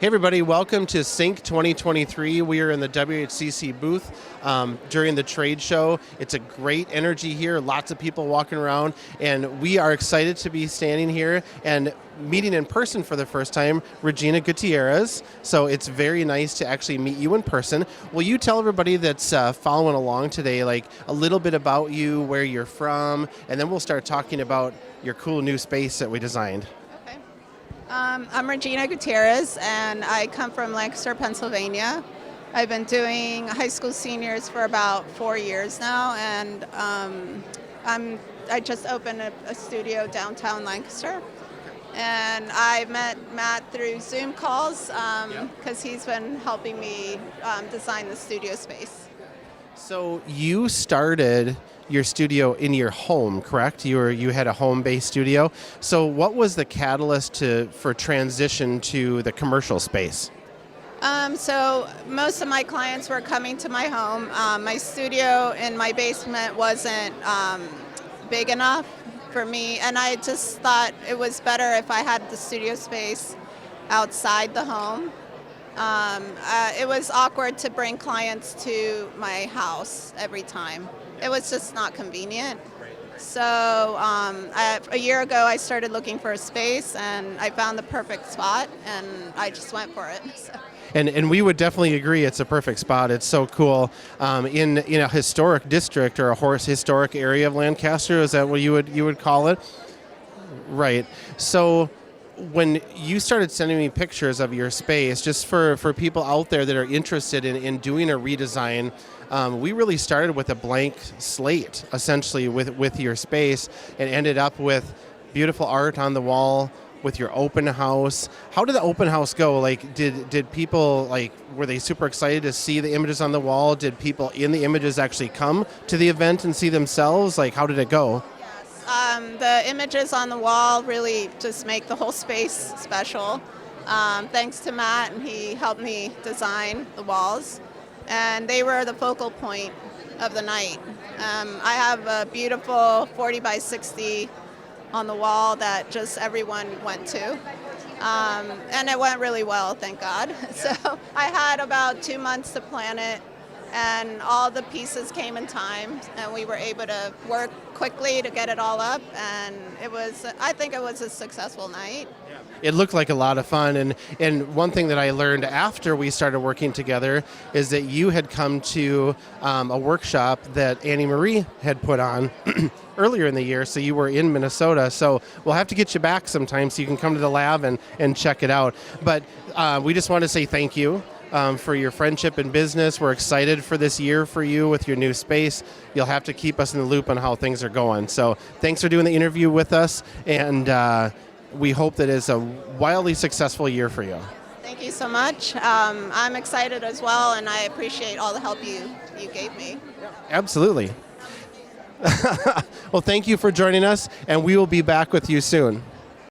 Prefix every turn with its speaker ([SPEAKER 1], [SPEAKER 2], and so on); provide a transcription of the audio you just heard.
[SPEAKER 1] Hey everybody, welcome to Sync 2023. We are in the Whcc booth during the trade show. It's a great energy here, lots of people walking around, and we are excited to be standing here and meeting in person for the first time, Regina Gutierrez. So it's very nice to actually meet you in person. Will you tell everybody that's following along today, like a little bit about you, where you're from, and then we'll start talking about your cool new space that we designed.
[SPEAKER 2] I'm Regina Gutierrez, and I come from Lancaster, Pennsylvania. I've been doing high school seniors for about 4 years now, and I just opened a studio downtown Lancaster. And I met Matt through Zoom calls because he's been helping me design the studio space.
[SPEAKER 1] So you started your studio in your home, correct? You had a home-based studio. So what was the catalyst for transition to the commercial space?
[SPEAKER 2] So most of my clients were coming to my home. My studio in my basement wasn't big enough for me, and I just thought it was better if I had the studio space outside the home. It was awkward to bring clients to my house every time. It was just not convenient. So a year ago, I started looking for a space, and I found the perfect spot, and I just went for it. So.
[SPEAKER 1] And we would definitely agree it's a perfect spot. It's so cool. In a historic district or a historic area of Lancaster, is that what you would call it? Right. So when you started sending me pictures of your space, just for people out there that are interested in doing a redesign, we really started with a blank slate, essentially, with your space, and ended up with beautiful art on the wall, with your open house. How did the open house go? Like, did people, were they super excited to see the images on the wall? Did people in the images actually come to the event and see themselves? Like, how did it go?
[SPEAKER 2] Yes, the images on the wall really just make the whole space special. Thanks to Matt, and he helped me design the walls, and they were the focal point of the night. I have a beautiful 40 by 60 on the wall that just everyone went to. And it went really well, thank God. So I had about 2 months to plan it, and all the pieces came in time, and we were able to work quickly to get it all up, and I think it was a successful night.
[SPEAKER 1] It looked like a lot of fun, and one thing that I learned after we started working together is that you had come to a workshop that Annie Marie had put on earlier in the year, so you were in Minnesota. So we'll have to get you back sometime so you can come to the lab and check it out. But we just want to say thank you for your friendship and business. We're excited for this year for you with your new space. You'll have to keep us in the loop on how things are going. So thanks for doing the interview with us, and we hope that it's a wildly successful year for you.
[SPEAKER 2] Thank you so much. I'm excited as well, and I appreciate all the help you gave me.
[SPEAKER 1] Absolutely. Well, thank you for joining us, and we will be back with you soon.